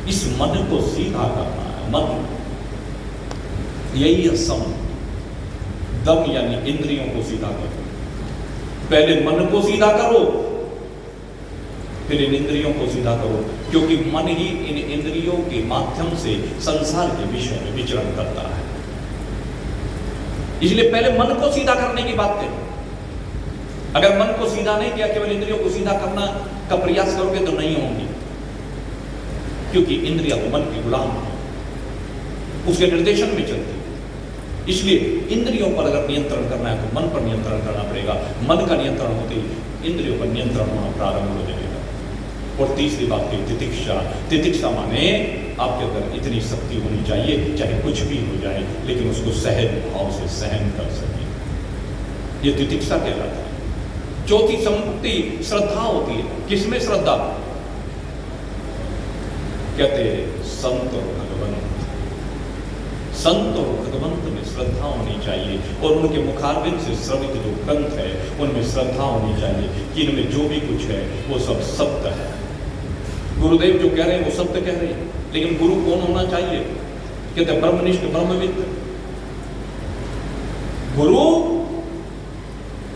इस मन को सीधा करना है। मन यही है सम। दम यानी इंद्रियों को सीधा करो। पहले मन को सीधा करो, फिर इन इंद्रियों को सीधा करो, क्योंकि मन ही इन इंद्रियों के माध्यम से संसार के विषय में विचरण करता है। इसलिए पहले मन को सीधा करने की बात करें। अगर मन को सीधा नहीं किया, केवल इंद्रियों को सीधा करना का प्रयास करोगे तो नहीं होंगी, क्योंकि इंद्रिया तो मन की गुलाम है, उसके निर्देशन में चलती है। इसलिए इंद्रियों पर अगर नियंत्रण करना है तो मन पर नियंत्रण करना पड़ेगा। मन का नियंत्रण होते ही इंद्रियों पर नियंत्रण होना प्रारंभ हो जाएगा। और तीसरी बात है तितिक्षा। तितिक्षा माने आपके अंदर इतनी शक्ति होनी चाहिए, चाहे कुछ भी हो जाए, लेकिन उसको सहज भाव से सहन कर सके, ये तितिक्षा कहलाता है। चौथी संपत्ति श्रद्धा होती है। किसमें श्रद्धा? कहते संत और भगवंत। संत और भगवंत में श्रद्धा होनी चाहिए, और उनके मुखारबिंद से श्रवित जो ग्रंथ है उनमें श्रद्धा होनी चाहिए कि इनमें जो भी कुछ है वो सब सत्य है। गुरुदेव जो कह रहे हैं वो सत्य कह रहे हैं, लेकिन गुरु कौन होना चाहिए? कहते ब्रह्मनिष्ठ ब्रह्मविद। गुरु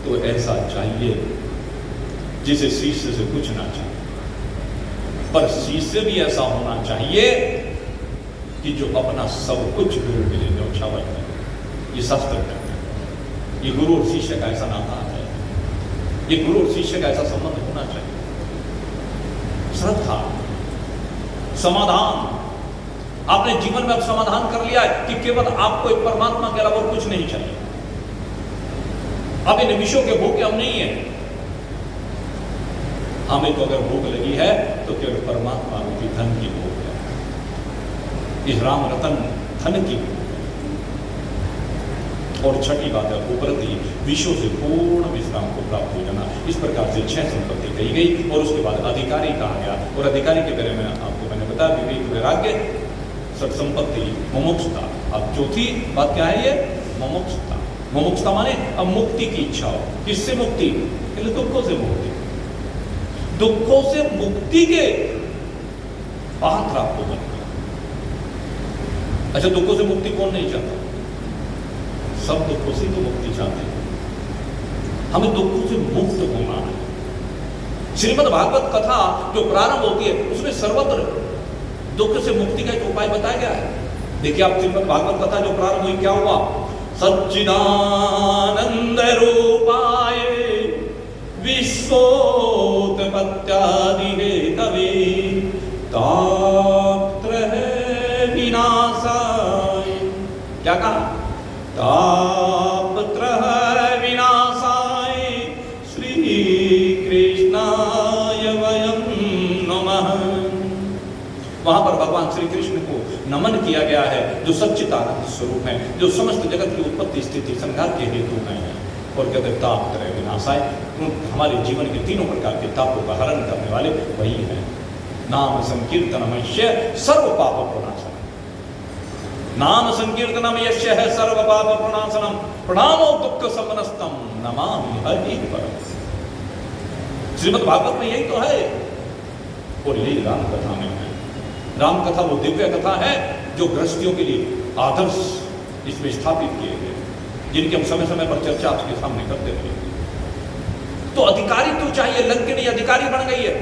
तो ऐसा चाहिए जिसे शिष्य से कुछ ना चाहिए, पर शिष्य भी ऐसा होना चाहिए कि जो अपना सब कुछ गुरु के लिए न्यौछावर करे। ये शास्त्र कहते हैं। ये गुरु और शिष्य का ऐसा नाता है, ये गुरु और शिष्य का ऐसा संबंध होना चाहिए। श्रद्धा, समाधान। आपने जीवन में अब समाधान कर लिया है कि केवल आपको एक परमात्मा के अलावा कुछ नहीं चाहिए। अब इन विषयों के भोग हम नहीं है। हमें तो अगर भोग लगी है तो केवल परमात्मा रूपी धन की भोग है। इस राम रतन धन की भोग है। और छठी बात है उपरति विषयों से पूर्ण विश्राम को प्राप्त हो जाना। इस प्रकार से 6 संपत्ति कही गई, और उसके बाद अधिकारी कहा गया। और अधिकारी के बारे में आपको मैंने बताया विवेक वैराग्य, सत संपत्ति, मुमुक्षुता। अब चौथी बात क्या है? ये मुमुक्षुता। मुमुक्षुता माने अब मुक्ति की इच्छा हो। किससे मुक्ति? दुखों से मुक्ति। दुखों से मुक्ति के पात्र आपको बनना। अच्छा, दुखों से मुक्ति कौन नहीं चाहता? सब दुखों से तो मुक्ति चाहते हैं। हमें दुखों से मुक्त होना है। श्रीमद् भागवत कथा जो प्रारंभ होती है उसमें सर्वत्र दुख से मुक्ति का एक उपाय बताया गया है। देखिए आप, श्रीमद् भागवत कथा जो प्रारंभ हुई क्या हुआ? सच्चिदानंद रूपाय विश्वोत्पत्त्यादि हेतवे तापत्रय विनाशाय। क्या कहा? तापत्रय विनाशाय श्री कृष्णाय वयं नमः। वहां पर भगवान श्री कृष्ण को नमन किया गया है, जो सच्चिदानंद स्वरूप है, जो समस्त जगत की उत्पत्ति स्थिति संहार के हेतु हैं। और कहते तापत्रय विनाशाय, हमारे जीवन के तीनों प्रकार के तापों का हरण करने वाले वही है। नाम संकीर्तनमस्य सर्व पाप प्रणाशनम। नाम संकीर्तनम यस्य है सर्व पाप प्रणाशनम। प्रणामो दुख समनस्तम नमामि हरि परम। श्रीमद् भागवत में यही तो है, और यही राम कथा में है। राम कथा वो दिव्य कथा है जो गृहस्थियों के लिए आदर्श इसमें स्थापित किए गए, जिनकी हम समय समय पर चर्चा आपके सामने करते रहे। तो अधिकारी तो चाहिए। लंकिनी अधिकारी बन गई है,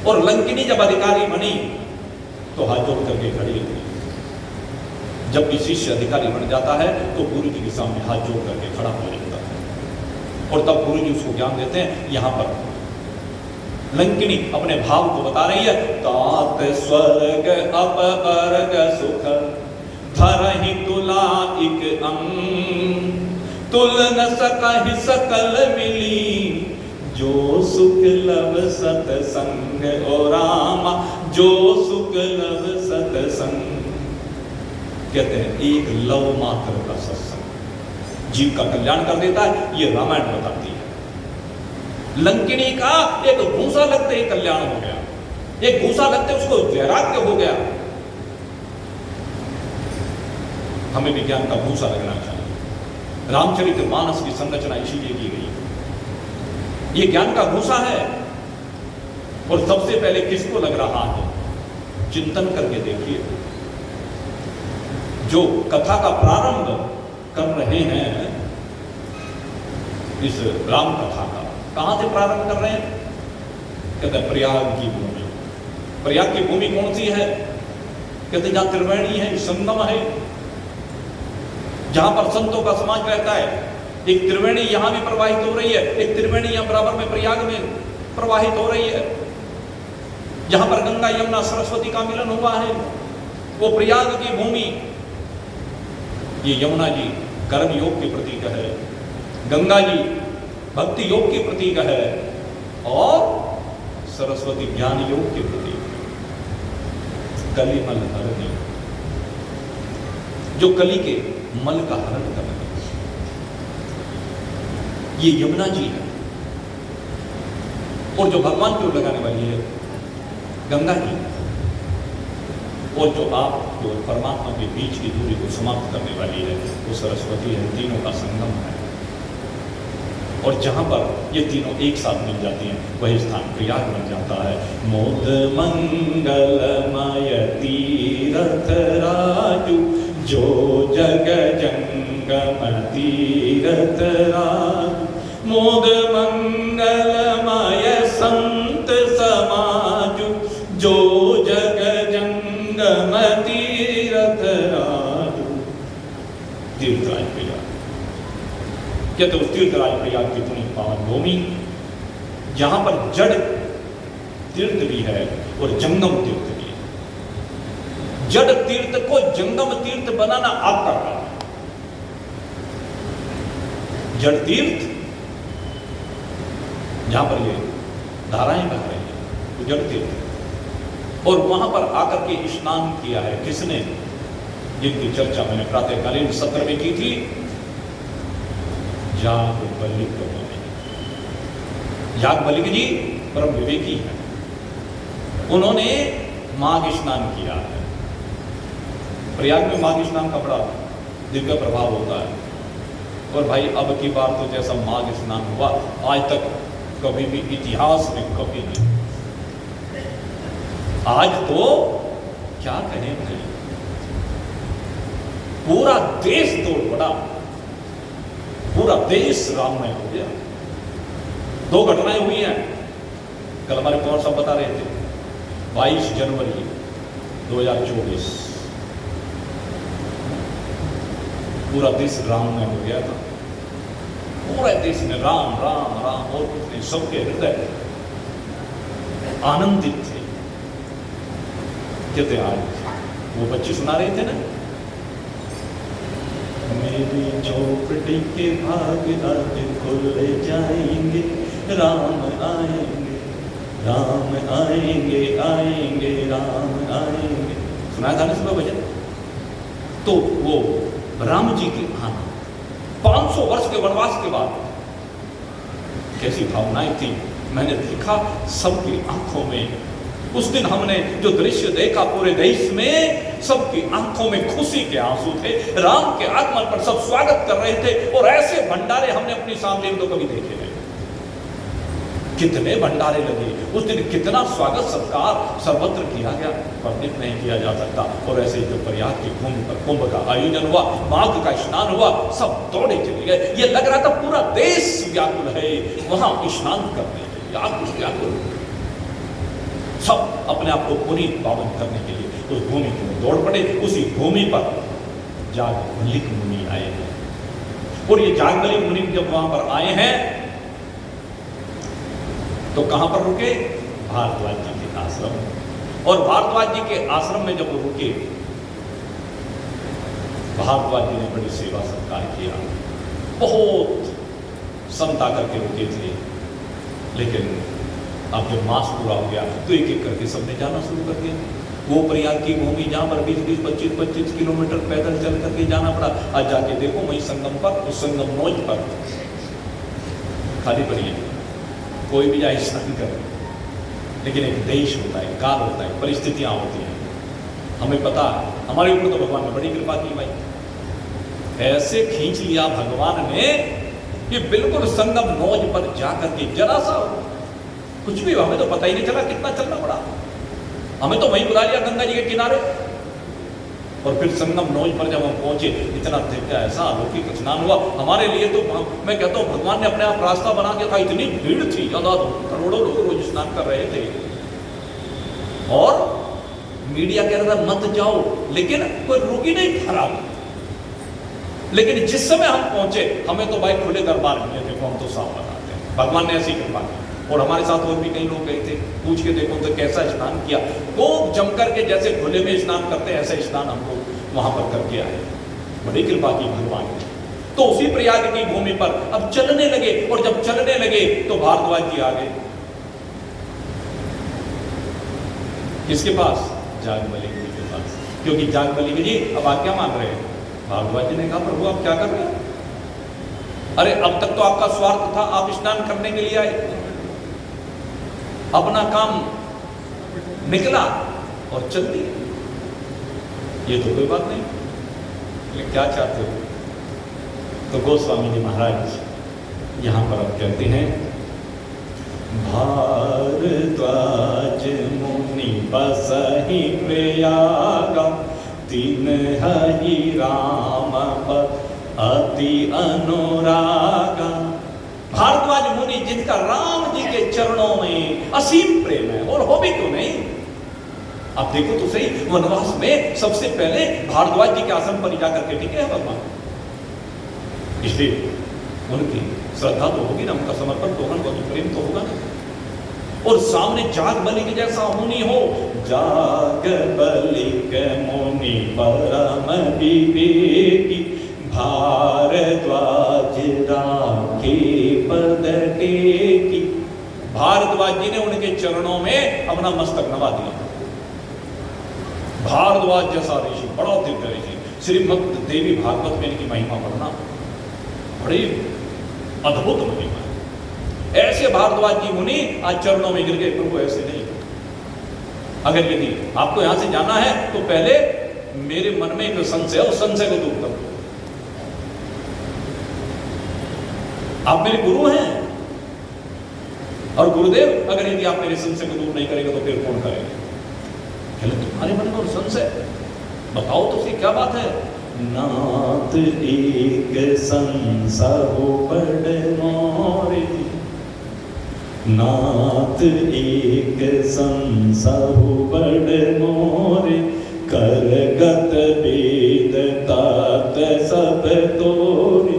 और लंकिनी जब अधिकारी बनी तो हाथ जोड़ करके खड़ी हुई। जब भी शिष्य अधिकारी बन जाता है तो गुरु जी के सामने हाथ जोड़ करके खड़ा हो जाता है, और तब गुरु जी उसको ज्ञान देते हैं। यहां पर लंकिनी अपने भाव को बता रही है। तात स्वर्ग अपवर्ग सुख धरहि तुला इक अंग, तुल न सकहि सकल मिली, जो सुख लब सतसंग। ओ रामा जो सुख लब सतसंग। कहते हैं एक लव मात्र का सत्संग जीव का कल्याण कर देता है। ये रामायण बताती है। लंकिनी का एक घूसा लगते ही कल्याण हो गया, एक घूसा लगते उसको वैराग्य हो गया। हमें विज्ञान का घूसा लगना चाहिए। रामचरितमानस की संरचना इसीलिए की गई। ये ज्ञान का घूसा है, और सबसे पहले किसको लग रहा है? चिंतन करके देखिए। जो कथा का प्रारंभ कर रहे हैं इस राम कथा का, कहां से प्रारंभ कर रहे हैं? कहते हैं प्रयाग की भूमि। प्रयाग की भूमि कौन सी है? कहते जहां त्रिवेणी है, संगम है, जहां पर संतों का समाज रहता है। एक त्रिवेणी यहां भी प्रवाहित हो रही है, एक त्रिवेणी यहां बराबर में प्रयाग में प्रवाहित हो रही है, जहां पर गंगा यमुना सरस्वती का मिलन हुआ है, वो प्रयाग की भूमि। ये यमुना जी कर्म योग के प्रतीक है, गंगा जी भक्ति योग के प्रतीक है, और सरस्वती ज्ञान योग के प्रतीक है। कली मल हरणी, जो कली के मल का हरण करने, ये यमुना जी है। और जो भगवान की ओर लगाने वाली है गंगा जी, और जो आप जो परमात्मा के बीच की दूरी को समाप्त करने वाली है वो सरस्वती है। तीनों का संगम है, और जहां पर ये तीनों एक साथ मिल जाती हैं वही स्थान प्रयाग बन जाता है। मोद मंगलमय तीरथ राजू, जो जग जंगम तीरथ राजू, मोद मंगलमय संत समाजू, जो जग जंगम तीरथ राजू। तीर्थराज प्रयाग, कहते उस तीर्थराज प्रयाग की पुण्य पावन भूमि जहां पर जड़ तीर्थ भी है और जंगम तीर्थ भी है। जड़ तीर्थ को जंगम तीर्थ बनाना आपका काम है। जड़ तीर्थ जहां पर ये धाराएं बह रही है वो जड़ तीर्थ, और वहां पर आकर के स्नान किया है किसने, जिनकी चर्चा मैंने प्रातःकालीन सत्र में की थी, याज्ञवल्क्य ने। याज्ञवल्क्य जी परम विवेकी हैं, उन्होंने माघ स्नान किया है। प्रयाग में माघ स्नान का बड़ा दिव्य प्रभाव होता है, और भाई अब की बार तो जैसा माघ स्नान हुआ आज तक कभी भी इतिहास में कभी नहीं। आज तो क्या कहें भाई, पूरा देश दौड़ पड़ा, पूरा देश राममय हो गया। दो घटनाएं हुई हैं, कल हमारे पौर साहब बता रहे थे। 22 जनवरी 2024 पूरा देश राममय हो गया था। पूरे देश में राम राम राम, और कुछ नहीं, सबके हृदय आनंदित थे। कहते आज वो बच्चे सुना रहे थे ना, मेरी झोपड़ी के भाग आज खुल जाएंगे, राम आएंगे, राम आएंगे, आएंगे राम आएंगे। सुनाया था ना सुबह भजन। तो वो राम जी की आना 500 वर्ष के वनवास के बाद कैसी भावनाएं थी, मैंने देखा सबकी आंखों में। उस दिन हमने जो दृश्य देखा पूरे देश में, सबकी आंखों में खुशी के आंसू थे। राम के आगमन पर सब स्वागत कर रहे थे, और ऐसे भंडारे हमने अपनी सामने तो कभी देखे नहीं। कितने भंडारे लगे उस दिन, कितना स्वागत सत्कार सर्वत्र किया गया, वर्णित नहीं किया जा सकता। और ऐसे जो प्रयाग की भूमि पर कुंभ का आयोजन हुआ, माघ का स्नान हुआ, सब दौड़े चले गए। ये लग रहा था पूरा देश व्याकुल है वहां स्नान करने के लिए, व्याकुल। सब अपने आप को पुनीत पावन करने के लिए उस भूमि की ओर दौड़ पड़े। उसी भूमि पर याज्ञवल्क्य मुनि आए हैं, और ये याज्ञवल्क्य मुनि जब वहां पर आए हैं तो कहां पर रुके, भारद्वाज जी के आश्रम। और भारद्वाज जी के आश्रम में जब वो रुके, भारद्वाज जी ने बड़ी सेवा सत्कार किया, बहुत संत आकर के रुके थे। लेकिन अब जब मास पूरा हो गया तो एक एक करके सबने जाना शुरू कर दिया। वो प्रयाग की भूमि जहां पर 20-20, 25-25 किलोमीटर पैदल चल करके जाना पड़ा, आज जाके देखो वही संगम पर, उस संगम नोज पर खाली पड़ी है, कोई भी जाए स्नान करे। लेकिन एक देश होता है, काल होता है, परिस्थितियां होती हैं, हमें पता है। हमारे ऊपर तो भगवान ने बड़ी कृपा की भाई, ऐसे खींच लिया भगवान ने कि बिल्कुल संगम नोज पर जाकर के जरा सा कुछ भी, हमें तो पता ही नहीं चला कितना चलना पड़ा। हमें तो वहीं बुला लिया गंगा जी के किनारे, और फिर संगम नोज पर जब हम पहुंचे, इतना दिव्य ऐसा अलौकिक स्नान हुआ हमारे लिए। तो मैं कहता हूँ भगवान ने अपने आप रास्ता बना के था। इतनी भीड़ थी, करोड़ों लोग रोज स्नान कर रहे थे, और मीडिया कह रहा था मत जाओ, लेकिन कोई रोक ही नहीं खा रहा। लेकिन जिस समय हम पहुंचे, हमें तो भाई खुले दरबार मिले, देखो हम तो साफ बताते हैं, भगवान ने ऐसी कृपा की। और हमारे साथ और भी कई लोग गए थे, पूछ के देखो तो कैसा स्नान किया, खूब जम करके, जैसे खुले में स्नान करते हैं ऐसा स्नान हम लोग वहां पर करके आए। बड़ी कृपा की भगवान ने। तो उसी प्रयाग की भूमि पर अब चलने लगे, और जब चलने लगे तो भारद्वाज जी आ गए। किसके पास? जागबलिक जी के पास। क्योंकि जागबलिक जी अब आज्ञा मान रहे हैं। भारद्वाज जी ने कहा, प्रभु आप क्या कर रहे हैं? अरे अब तक तो आपका स्वार्थ था, आप स्नान करने के लिए आए, अपना काम निकला और चल दिए, ये तो कोई बात नहीं, लेकिन क्या चाहते हो? तो गोस्वामी जी महाराज यहां पर अब कहते हैं, भारद्वाज मुनि बसहि प्रयागा, तीन हरि राम अति अनुरागा। भारद्वाज मुनि जिनका राम जी के चरणों में असीम प्रेम है, और हो भी क्यों नहीं। आप देखो तो सही, वनवास में सबसे पहले भारद्वाज जी के आश्रम पर जाकर के टिके हैं भगवान, इसलिए उनकी श्रद्धा तो होगी ना, उनका समर्पण तो होगा, उनका प्रेम तो होगा ना। और सामने जागबलिक जैसा मुनि हो, जागबलिक मुनि परम विवेकी, भारद्वाज राखे पद टेकी। भारद्वाज जी ने उनके चरणों में अपना मस्तक नवा दिया। भारद्वाज जैसा ऋषि, बड़ा दिव्य ऋषि, श्रीमद् देवी भागवत में इनकी महिमा पढ़ना, बड़ी अद्भुत महिमा है। ऐसे भारद्वाज जी मुनि आज चरणों में गिर गए। प्रभु ऐसे नहीं, अगर यदि आपको यहां से जाना है तो पहले मेरे मन में एक संशय है, उस संशय को दूर करो। आप मेरे गुरु हैं, और गुरुदेव अगर यदि आप मेरे संशय को दूर नहीं करेंगे तो फिर कौन करेगा? तुम्हारे मन में संशय, बताओ तो सही क्या बात है? नाथ एक संसहु बड़ मोरे, नाथ एक संसहु बड़ मोरे, करगत वेद तात सब तोरे।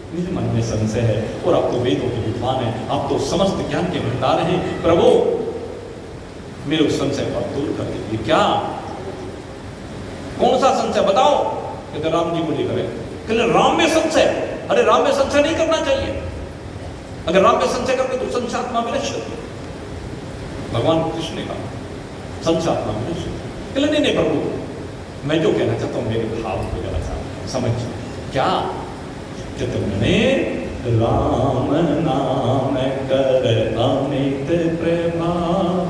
मेरे मन में संशय है, और आप तो वेदों के विद्वान हैं, आप तो समस्त ज्ञान के भंडार हैं, प्रभु मेरे उस संशय को दूर कर दीजिए। क्या, कौन सा संशय बताओ? कहते राम जी को लेकर है। कहते राम में संशय? अरे राम में संशय नहीं करना चाहिए, अगर राम में संशय करते तो संशयात्मा में नश्य होती। भगवान कृष्ण ने कहा संशयात्मा में नश्य। कहते नहीं प्रभु, मैं जो कहना चाहता हूं मेरे भाव को जरा सा समझ। क्या? कहते मैंने राम नाम कर अमित प्रभाव।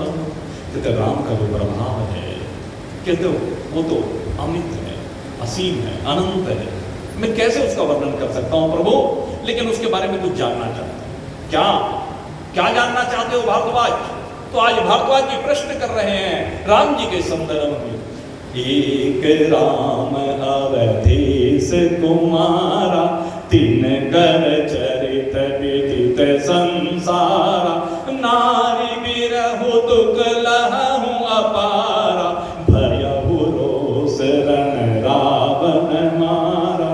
कहते राम का जो प्रभाव है, कहते वो तो अमित है, असीम है, अनंत है, मैं कैसे उसका वर्णन कर सकता हूं प्रभु? लेकिन उसके बारे में कुछ जानना चाहता हूं। क्या क्या जानना चाहते हो भारद्वाज? तो आज भारद्वाज जी प्रश्न कर रहे हैं राम जी के संदर्भ में। एक राम अवधेश कुमारा, तीन कर चरित विदित संसारा, नारी बिरहु दुख लहु अपारा, भयहु रोष रण रावण मारा।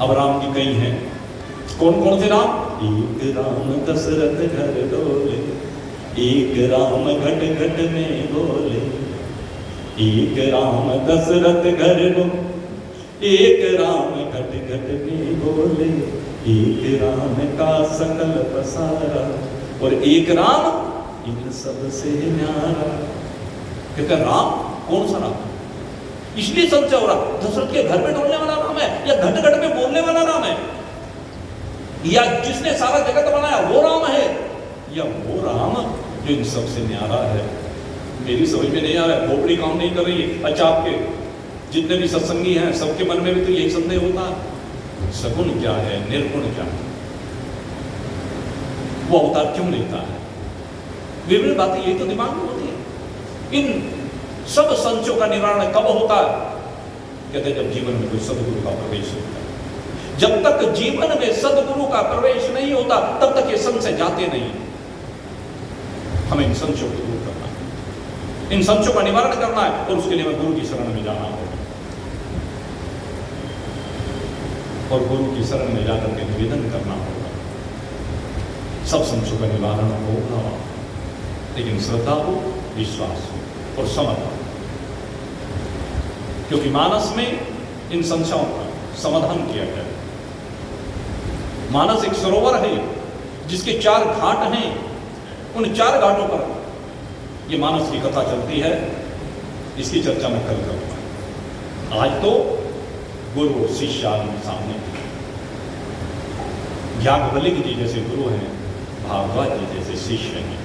अब राम जी कई हैं, कौन कौन से राम? एक राम दशरथ घर डोले, एक राम घट घट में बोले, एक राम दशरथ घर डोले, एक राम घट घट में बोले, एक राम का सकल पसारा, और एक राम इन सबसे न्यारा। कहते राम कौन सा राम? इसलिए संशय हो रहा, दशरथ के घर में डोलने वाला राम है, या घट घट में बोलने वाला राम है, या जिसने सारा जगत बनाया वो राम है, या वो राम जो इन सबसे न्यारा है? मेरी समझ में नहीं आ रहा है, खोपड़ी काम नहीं कर रही है। अच्छा, आपके जितने भी सत्संगी हैं सबके मन में भी तो यही संदेह होता है, सगुण क्या है, निर्गुण क्या है, वो अवतार क्यों लेता है? विभिन्न बातें यही तो दिमाग में होती है। इन सब संशयों का निवारण कब होता है? कहते हैं जब जीवन में कोई सदगुरु का प्रवेश होता है। जब तक जीवन में सदगुरु का प्रवेश नहीं होता तब तक ये संशय जाते नहीं। हमें इन संशयों को दूर करना है, इन संशयों का निवारण करना है, और उसके लिए मैं गुरु की शरण में जाना होगा। और गुरु की शरण में जाकर के निवेदन करना होगा। सब समस्याओं का निवारण होगा, लेकिन श्रद्धा हो, विश्वास हो और समर्पण, क्योंकि मानस में इन समस्याओं का समाधान किया गया। मानस एक सरोवर है जिसके 4 घाट हैं। उन 4 घाटों पर ये मानस की कथा चलती है। इसकी चर्चा मैं कल करूंगा। आज तो गुरु और शिष्य आमने सामने। याज्ञवल्क्य जी जैसे गुरु हैं, भारद्वाज जी जैसे शिष्य हैं,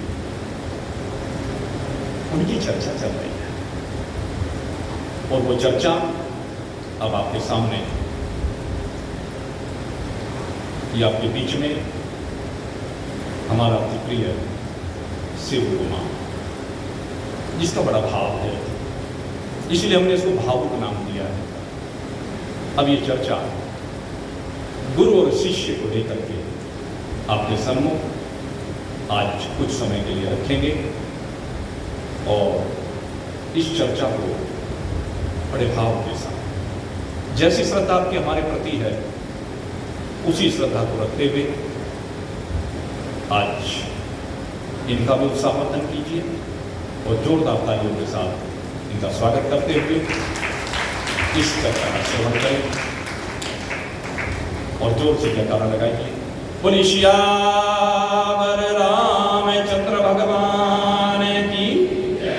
उनकी चर्चा चल रही है। और वो चर्चा अब आपके सामने, ये आपके बीच में हमारा अति प्रिय शिव कुमार, जिसका बड़ा भाव है, इसलिए हमने इसको भावुक नाम दिया है। अब ये चर्चा गुरु और शिष्य को लेकर के आपके सम्मुख आज कुछ समय के लिए रखेंगे और इस चर्चा को बड़े भाव के साथ, जैसी श्रद्धा आपकी हमारे प्रति है, उसी श्रद्धा को रखते हुए आज इनका भी उत्साहवर्धन कीजिए और जोरदार तालियों के साथ इनका स्वागत करते हुए इस चर्चा का श्रवण करें और जोर से जयकारा लगाइए। बोलिए श्याम